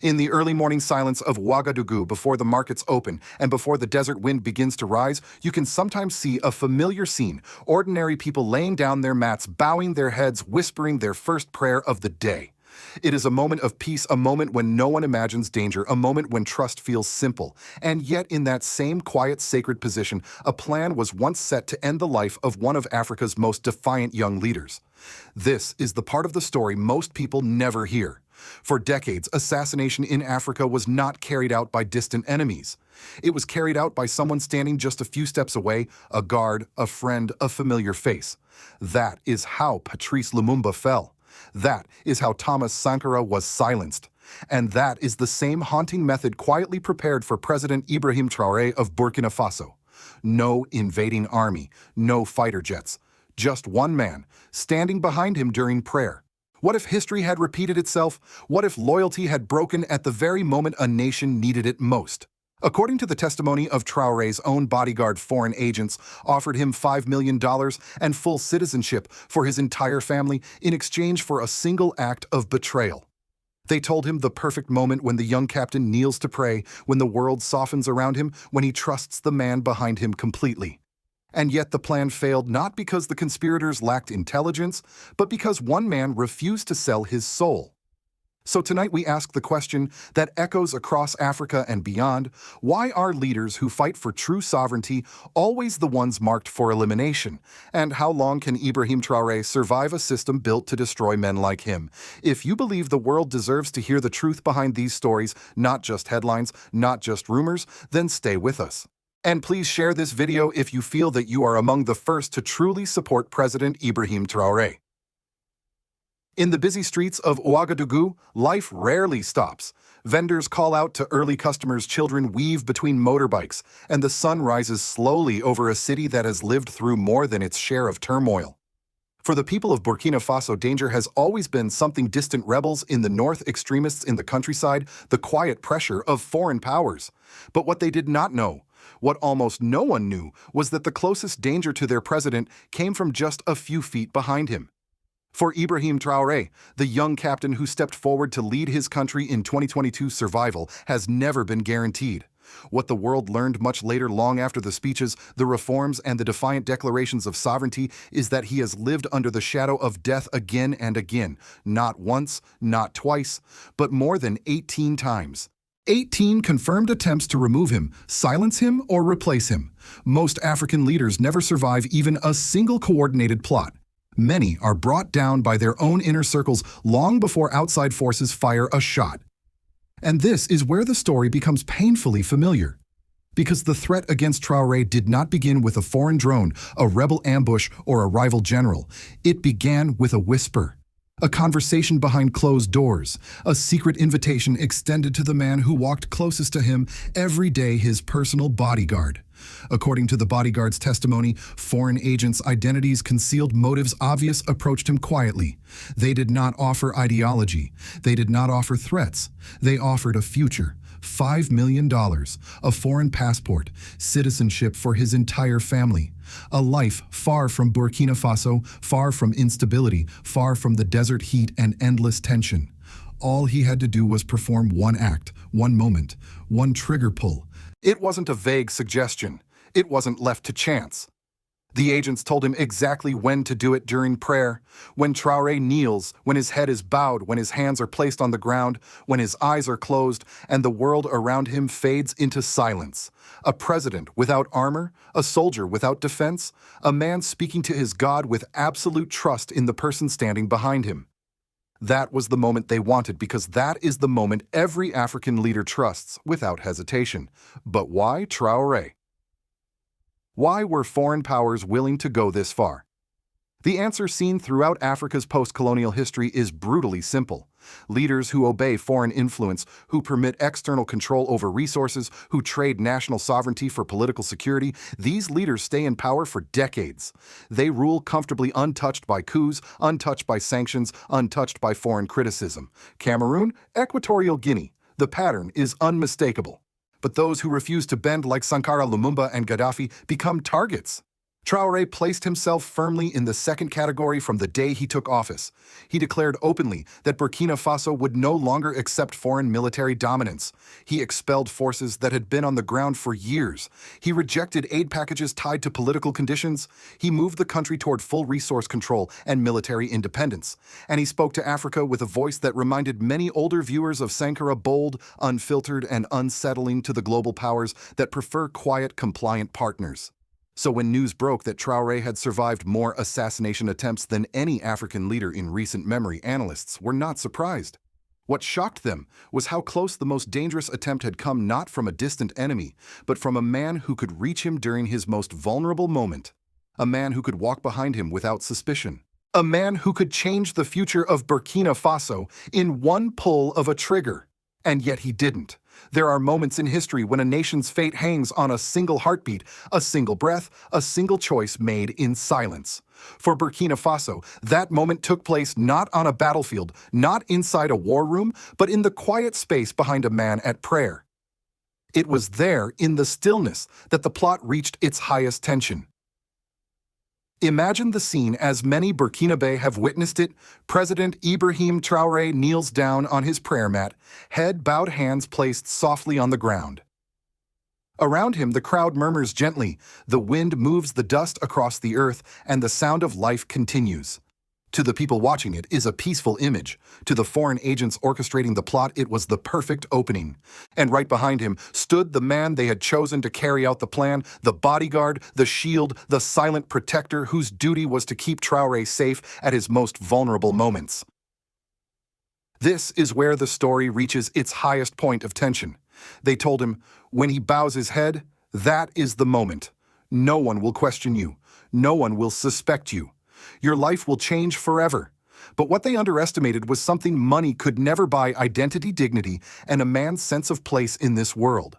In the early morning silence of Ouagadougou, before the markets open and before the desert wind begins to rise, you can sometimes see a familiar scene: ordinary people laying down their mats, bowing their heads, whispering their first prayer of the day. It is a moment of peace, a moment when no one imagines danger, a moment when trust feels simple. And yet, in that same quiet, sacred position, a plan was once set to end the life of one of Africa's most defiant young leaders. This is the part of the story most people never hear. For decades, assassination in Africa was not carried out by distant enemies. It was carried out by someone standing just a few steps away, a guard, a friend, a familiar face. That is how Patrice Lumumba fell. That is how Thomas Sankara was silenced. And that is the same haunting method quietly prepared for President Ibrahim Traoré of Burkina Faso. No invading army, no fighter jets. Just one man, standing behind him during prayer. What if history had repeated itself? What if loyalty had broken at the very moment a nation needed it most? According to the testimony of Traoré's own bodyguard, foreign agents offered him $5 million and full citizenship for his entire family in exchange for a single act of betrayal. They told him the perfect moment when the young captain kneels to pray, when the world softens around him, when he trusts the man behind him completely. And yet the plan failed not because the conspirators lacked intelligence, but because one man refused to sell his soul. So tonight we ask the question that echoes across Africa and beyond: why are leaders who fight for true sovereignty always the ones marked for elimination? And how long can Ibrahim Traoré survive a system built to destroy men like him? If you believe the world deserves to hear the truth behind these stories, not just headlines, not just rumors, then stay with us. And please share this video if you feel that you are among the first to truly support President Ibrahim Traoré. In the busy streets of Ouagadougou, life rarely stops. Vendors call out to early customers, children weave between motorbikes, and the sun rises slowly over a city that has lived through more than its share of turmoil. For the people of Burkina Faso, danger has always been something distant: rebels in the north, extremists in the countryside, the quiet pressure of foreign powers. But what they did not know, what almost no one knew, was that the closest danger to their president came from just a few feet behind him. For Ibrahim Traoré, the young captain who stepped forward to lead his country in 2022, survival has never been guaranteed. What the world learned much later, long after the speeches, the reforms, and the defiant declarations of sovereignty, is that he has lived under the shadow of death again and again, not once, not twice, but more than 18 times. 18 confirmed attempts to remove him, silence him, or replace him. Most African leaders never survive even a single coordinated plot. Many are brought down by their own inner circles long before outside forces fire a shot. And this is where the story becomes painfully familiar. Because the threat against Traoré did not begin with a foreign drone, a rebel ambush, or a rival general. It began with a whisper. A conversation behind closed doors, a secret invitation extended to the man who walked closest to him every day, his personal bodyguard. According to the bodyguard's testimony, foreign agents' identities, concealed motives obvious, approached him quietly. They did not offer ideology. They did not offer threats. They offered a future. $5 million, a foreign passport, citizenship for his entire family, a life far from Burkina Faso, far from instability, far from the desert heat and endless tension. All he had to do was perform one act, one moment, one trigger pull. It wasn't a vague suggestion. It wasn't left to chance. The agents told him exactly when to do it during prayer: when Traoré kneels, when his head is bowed, when his hands are placed on the ground, when his eyes are closed, and the world around him fades into silence. A president without armor, a soldier without defense, a man speaking to his God with absolute trust in the person standing behind him. That was the moment they wanted, because that is the moment every African leader trusts without hesitation. But why Traoré? Why were foreign powers willing to go this far? The answer, seen throughout Africa's post-colonial history, is brutally simple. Leaders who obey foreign influence, who permit external control over resources, who trade national sovereignty for political security, these leaders stay in power for decades. They rule comfortably, untouched by coups, untouched by sanctions, untouched by foreign criticism. Cameroon, Equatorial Guinea. The pattern is unmistakable. But those who refuse to bend, like Sankara, Lumumba, and Gaddafi, become targets. Traoré placed himself firmly in the second category from the day he took office. He declared openly that Burkina Faso would no longer accept foreign military dominance. He expelled forces that had been on the ground for years. He rejected aid packages tied to political conditions. He moved the country toward full resource control and military independence. And he spoke to Africa with a voice that reminded many older viewers of Sankara bold, unfiltered, and unsettling to the global powers that prefer quiet, compliant partners. So when news broke that Traoré had survived more assassination attempts than any African leader in recent memory, analysts were not surprised. What shocked them was how close the most dangerous attempt had come, not from a distant enemy, but from a man who could reach him during his most vulnerable moment. A man who could walk behind him without suspicion. A man who could change the future of Burkina Faso in one pull of a trigger. And yet he didn't. There are moments in history when a nation's fate hangs on a single heartbeat, a single breath, a single choice made in silence. For Burkina Faso, that moment took place not on a battlefield, not inside a war room, but in the quiet space behind a man at prayer. It was there, in the stillness, that the plot reached its highest tension. Imagine the scene as many Burkinabe have witnessed it. President Ibrahim Traoré kneels down on his prayer mat, head bowed, hands placed softly on the ground. Around him, the crowd murmurs gently, the wind moves the dust across the earth, and the sound of life continues. To the people watching, it is a peaceful image. To the foreign agents orchestrating the plot, it was the perfect opening. And right behind him stood the man they had chosen to carry out the plan, the bodyguard, the shield, the silent protector whose duty was to keep Traoré safe at his most vulnerable moments. This is where the story reaches its highest point of tension. They told him, when he bows his head, that is the moment. No one will question you. No one will suspect you. Your life will change forever. But what they underestimated was something money could never buy: identity, dignity, and a man's sense of place in this world.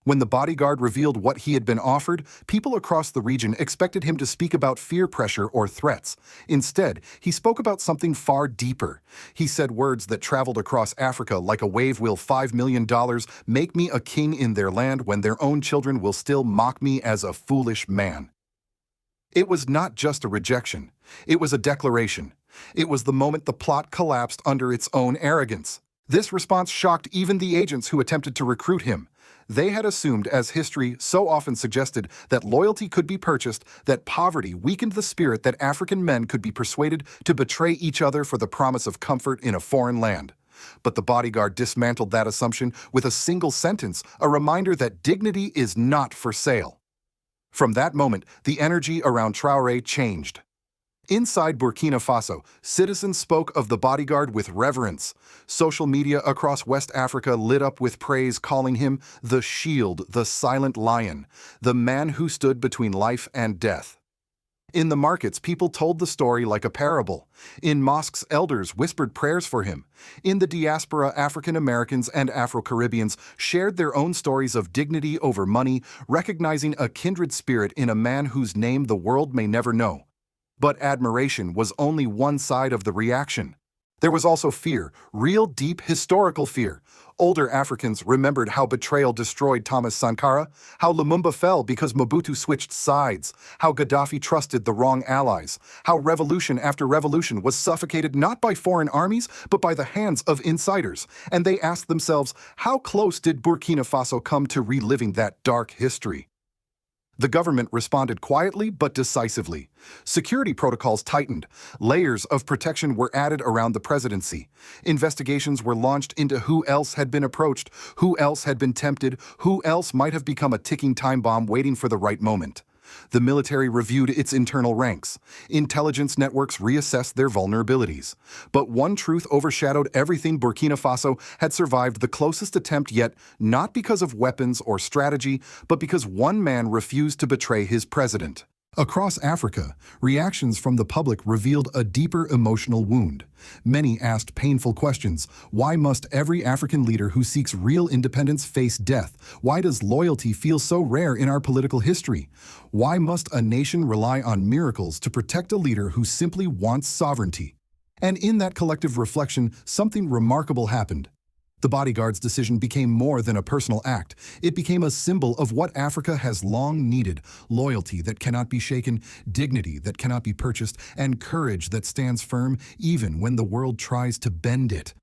When the bodyguard revealed what he had been offered, people across the region expected him to speak about fear, pressure, or threats. Instead, he spoke about something far deeper. He said words that traveled across Africa like a wave will: $5 million, make me a king in their land when their own children will still mock me as a foolish man. It was not just a rejection. It was a declaration. It was the moment the plot collapsed under its own arrogance. This response shocked even the agents who attempted to recruit him. They had assumed, as history so often suggested, that loyalty could be purchased, that poverty weakened the spirit, that African men could be persuaded to betray each other for the promise of comfort in a foreign land. But the bodyguard dismantled that assumption with a single sentence, a reminder that dignity is not for sale. From that moment, the energy around Traoré changed. Inside Burkina Faso, citizens spoke of the bodyguard with reverence. Social media across West Africa lit up with praise, calling him the shield, the silent lion, the man who stood between life and death. In the markets, people told the story like a parable. In mosques, elders whispered prayers for him. In the diaspora, African Americans and Afro-Caribbeans shared their own stories of dignity over money, recognizing a kindred spirit in a man whose name the world may never know. But admiration was only one side of the reaction. There was also fear, real deep historical fear. Older Africans remembered how betrayal destroyed Thomas Sankara, how Lumumba fell because Mobutu switched sides, how Gaddafi trusted the wrong allies, how revolution after revolution was suffocated not by foreign armies, but by the hands of insiders. And they asked themselves, how close did Burkina Faso come to reliving that dark history? The government responded quietly but decisively. Security protocols tightened. Layers of protection were added around the presidency. Investigations were launched into who else had been approached, who else had been tempted, who else might have become a ticking time bomb waiting for the right moment. The military reviewed its internal ranks. Intelligence networks reassessed their vulnerabilities. But one truth overshadowed everything: Burkina Faso had survived the closest attempt yet, not because of weapons or strategy, but because one man refused to betray his president. Across Africa, reactions from the public revealed a deeper emotional wound. Many asked painful questions. Why must every African leader who seeks real independence face death? Why does loyalty feel so rare in our political history? Why must a nation rely on miracles to protect a leader who simply wants sovereignty? And in that collective reflection, something remarkable happened. The bodyguard's decision became more than a personal act. It became a symbol of what Africa has long needed: loyalty that cannot be shaken, dignity that cannot be purchased, and courage that stands firm even when the world tries to bend it.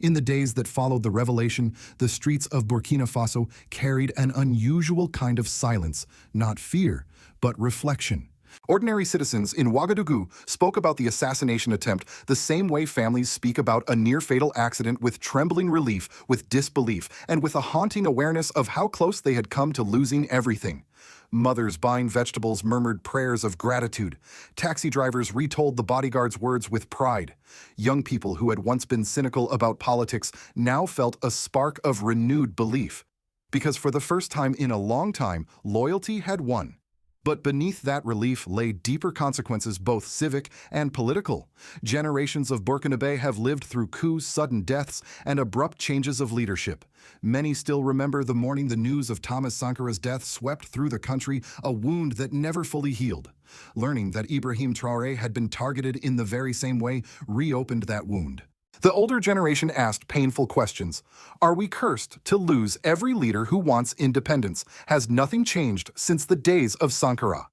In the days that followed the revelation, the streets of Burkina Faso carried an unusual kind of silence, not fear, but reflection. Ordinary citizens in Ouagadougou spoke about the assassination attempt the same way families speak about a near-fatal accident, with trembling relief, with disbelief, and with a haunting awareness of how close they had come to losing everything. Mothers buying vegetables murmured prayers of gratitude. Taxi drivers retold the bodyguard's words with pride. Young people who had once been cynical about politics now felt a spark of renewed belief. Because for the first time in a long time, loyalty had won. But beneath that relief lay deeper consequences, both civic and political. Generations of Burkinabé have lived through coups, sudden deaths, and abrupt changes of leadership. Many still remember the morning the news of Thomas Sankara's death swept through the country, a wound that never fully healed. Learning that Ibrahim Traoré had been targeted in the very same way reopened that wound. The older generation asked painful questions. Are we cursed to lose every leader who wants independence? Has nothing changed since the days of Sankara?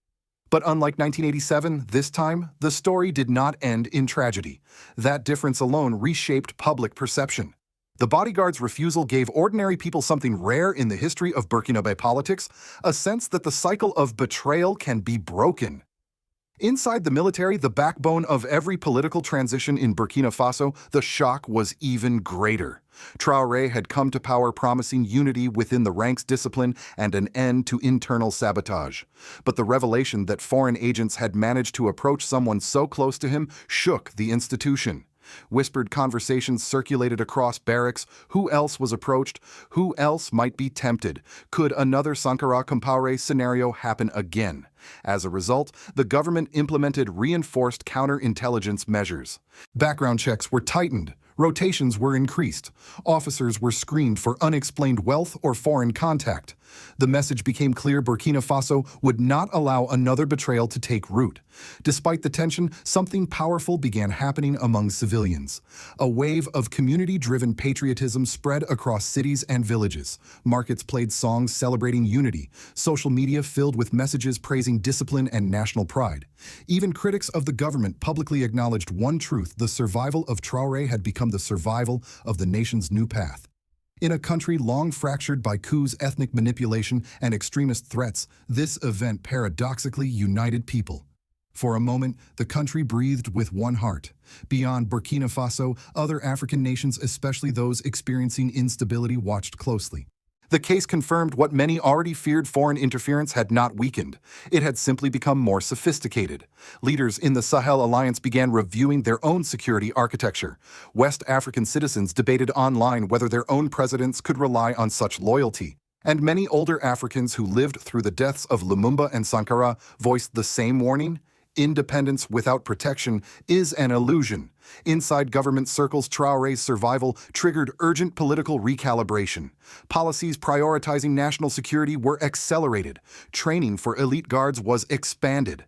But unlike 1987, this time, the story did not end in tragedy. That difference alone reshaped public perception. The bodyguard's refusal gave ordinary people something rare in the history of Burkinabe politics: a sense that the cycle of betrayal can be broken. Inside the military, the backbone of every political transition in Burkina Faso, the shock was even greater. Traoré had come to power promising unity within the ranks, discipline, and an end to internal sabotage. But the revelation that foreign agents had managed to approach someone so close to him shook the institution. Whispered conversations circulated across barracks. Who else was approached? Who else might be tempted? Could another Sankara Compaoré scenario happen again? As a result, the government implemented reinforced counterintelligence measures. Background checks were tightened. Rotations were increased. Officers were screened for unexplained wealth or foreign contact. The message became clear: Burkina Faso would not allow another betrayal to take root. Despite the tension, something powerful began happening among civilians. A wave of community-driven patriotism spread across cities and villages. Markets played songs celebrating unity. Social media filled with messages praising discipline and national pride. Even critics of the government publicly acknowledged one truth: the survival of Traoré had become the survival of the nation's new path. In a country long fractured by coups, ethnic manipulation, and extremist threats, this event paradoxically united people. For a moment, the country breathed with one heart. Beyond Burkina Faso, other African nations, especially those experiencing instability, watched closely. The case confirmed what many already feared: foreign interference had not weakened. It had simply become more sophisticated. Leaders in the Sahel alliance began reviewing their own security architecture. West African citizens debated online whether their own presidents could rely on such loyalty. And many older Africans who lived through the deaths of Lumumba and Sankara voiced the same warning: independence without protection is an illusion. Inside government circles, Traoré's survival triggered urgent political recalibration. Policies prioritizing national security were accelerated. Training for elite guards was expanded.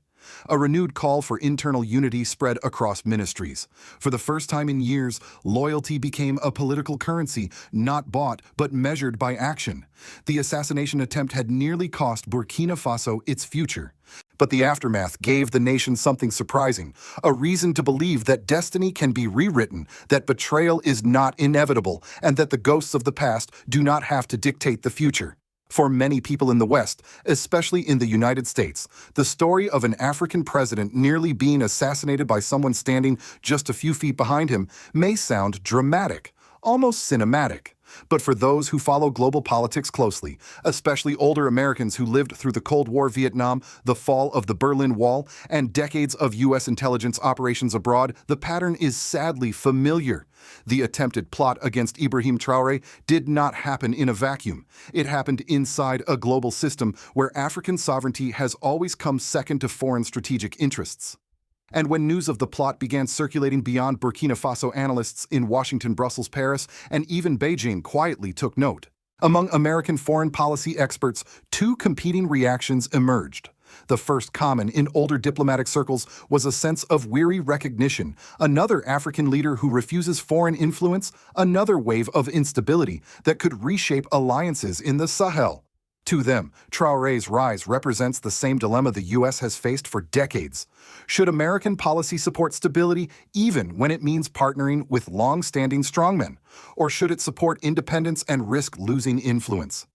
A renewed call for internal unity spread across ministries. For the first time in years, loyalty became a political currency, not bought but measured by action. The assassination attempt had nearly cost Burkina Faso its future. But the aftermath gave the nation something surprising: a reason to believe that destiny can be rewritten, that betrayal is not inevitable, and that the ghosts of the past do not have to dictate the future. For many people in the West, especially in the United States, the story of an African president nearly being assassinated by someone standing just a few feet behind him may sound dramatic, almost cinematic. But for those who follow global politics closely, especially older Americans who lived through the Cold War, Vietnam, the fall of the Berlin Wall, and decades of U.S. intelligence operations abroad, the pattern is sadly familiar. The attempted plot against Ibrahim Traoré did not happen in a vacuum. It happened inside a global system where African sovereignty has always come second to foreign strategic interests. And when news of the plot began circulating beyond Burkina Faso, analysts in Washington, Brussels, Paris, and even Beijing quietly took note. Among American foreign policy experts, two competing reactions emerged. The first common in older diplomatic circles was a sense of weary recognition. Another African leader who refuses foreign influence, another wave of instability that could reshape alliances in the Sahel. To them, Traoré's rise represents the same dilemma the U.S. has faced for decades. Should American policy support stability even when it means partnering with long-standing strongmen? Or should it support independence and risk losing influence?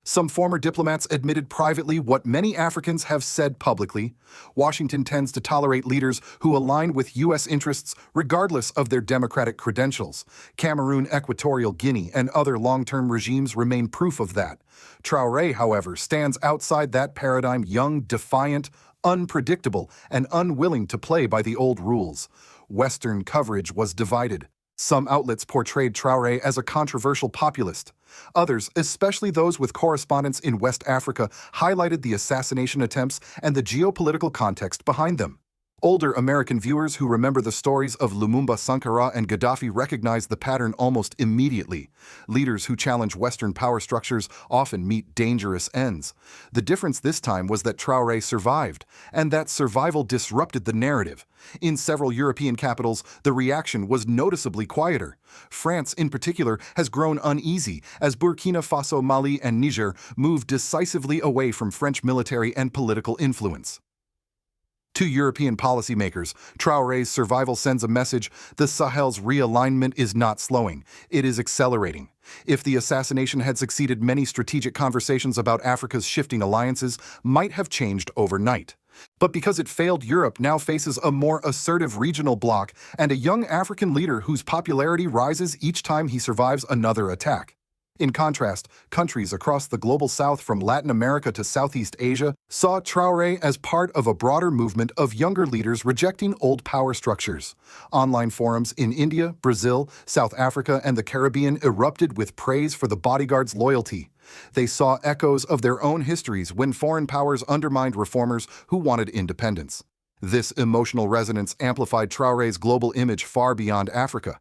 Some former diplomats admitted privately what many Africans have said publicly. Washington tends to tolerate leaders who align with U.S. interests regardless of their democratic credentials. Cameroon, Equatorial Guinea, and other long-term regimes remain proof of that. Traoré, however, stands outside that paradigm, young, defiant, unpredictable, and unwilling to play by the old rules. Western coverage was divided. Some outlets portrayed Traoré as a controversial populist. Others, especially those with correspondents in West Africa, highlighted the assassination attempts and the geopolitical context behind them. Older American viewers who remember the stories of Lumumba, Sankara, and Gaddafi recognize the pattern almost immediately. Leaders who challenge Western power structures often meet dangerous ends. The difference this time was that Traoré survived, and that survival disrupted the narrative. In several European capitals, the reaction was noticeably quieter. France, in particular, has grown uneasy as Burkina Faso, Mali, and Niger move decisively away from French military and political influence. To European policymakers, Traoré's survival sends a message: the Sahel's realignment is not slowing, it is accelerating. If the assassination had succeeded, many strategic conversations about Africa's shifting alliances might have changed overnight. But because it failed, Europe now faces a more assertive regional bloc and a young African leader whose popularity rises each time he survives another attack. In contrast, countries across the global south from Latin America to Southeast Asia saw Traoré as part of a broader movement of younger leaders rejecting old power structures. Online forums in India, Brazil, South Africa, and the Caribbean erupted with praise for the bodyguard's loyalty. They saw echoes of their own histories when foreign powers undermined reformers who wanted independence. This emotional resonance amplified Traoré's global image far beyond Africa.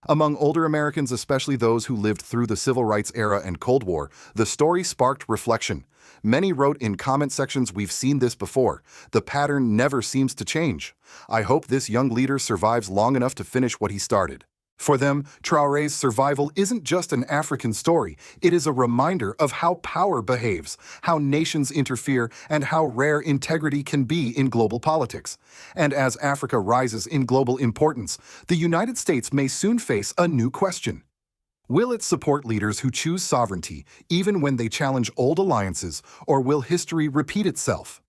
Among older Americans, especially those who lived through the Civil Rights era and Cold War, the story sparked reflection. Many wrote in comment sections, "We've seen this before. The pattern never seems to change. I hope this young leader survives long enough to finish what he started." For them, Traoré's survival isn't just an African story. It is a reminder of how power behaves, how nations interfere, and how rare integrity can be in global politics. And as Africa rises in global importance, the United States may soon face a new question. Will it support leaders who choose sovereignty, even when they challenge old alliances, or will history repeat itself?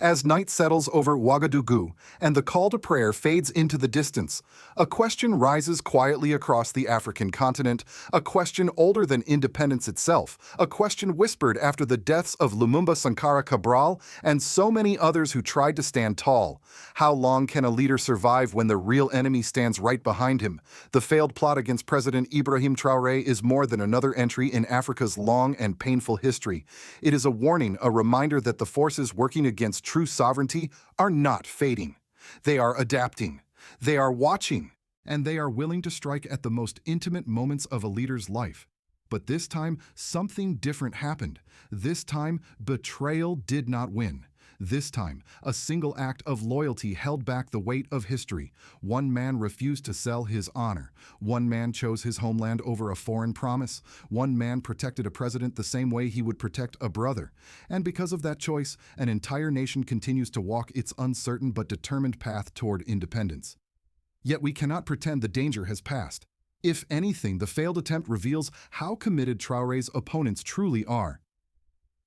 As night settles over Ouagadougou and the call to prayer fades into the distance, a question rises quietly across the African continent, a question older than independence itself, a question whispered after the deaths of Lumumba, Sankara, Cabral, and so many others who tried to stand tall. How long can a leader survive when the real enemy stands right behind him? The failed plot against President Ibrahim Traoré is more than another entry in Africa's long and painful history. It is a warning, a reminder that the forces working against true sovereignty are not fading. They are adapting. They are watching. And they are willing to strike at the most intimate moments of a leader's life. But this time, something different happened. This time, betrayal did not win. This time, a single act of loyalty held back the weight of history. One man refused to sell his honor. One man chose his homeland over a foreign promise. One man protected a president the same way he would protect a brother. And because of that choice, an entire nation continues to walk its uncertain but determined path toward independence. Yet we cannot pretend the danger has passed. If anything, the failed attempt reveals how committed Traoré's opponents truly are.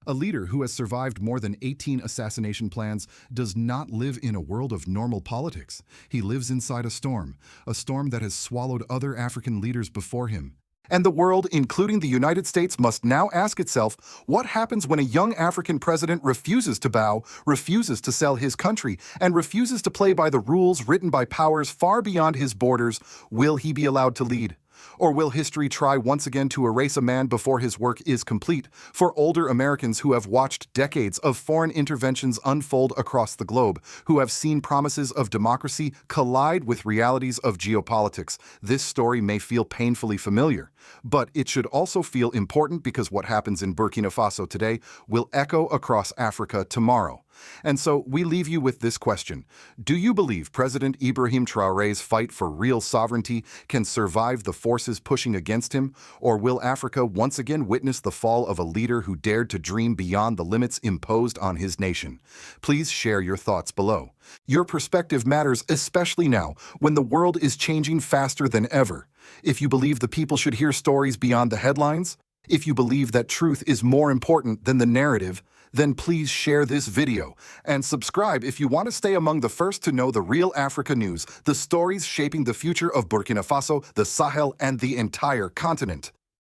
A leader who has survived more than 18 assassination plans does not live in a world of normal politics. He lives inside a storm that has swallowed other African leaders before him. And the world, including the United States, must now ask itself, what happens when a young African president refuses to bow, refuses to sell his country, and refuses to play by the rules written by powers far beyond his borders? Will he be allowed to lead? Or will history try once again to erase a man before his work is complete? For older Americans who have watched decades of foreign interventions unfold across the globe, who have seen promises of democracy collide with realities of geopolitics, this story may feel painfully familiar. But it should also feel important because what happens in Burkina Faso today will echo across Africa tomorrow. And so we leave you with this question. Do you believe President Ibrahim Traoré's fight for real sovereignty can survive the forces pushing against him? Or will Africa once again witness the fall of a leader who dared to dream beyond the limits imposed on his nation? Please share your thoughts below. Your perspective matters especially now, when the world is changing faster than ever. If you believe the people should hear stories beyond the headlines, if you believe that truth is more important than the narrative, then please share this video and subscribe if you want to stay among the first to know the real Africa news, the stories shaping the future of Burkina Faso, the Sahel, and the entire continent.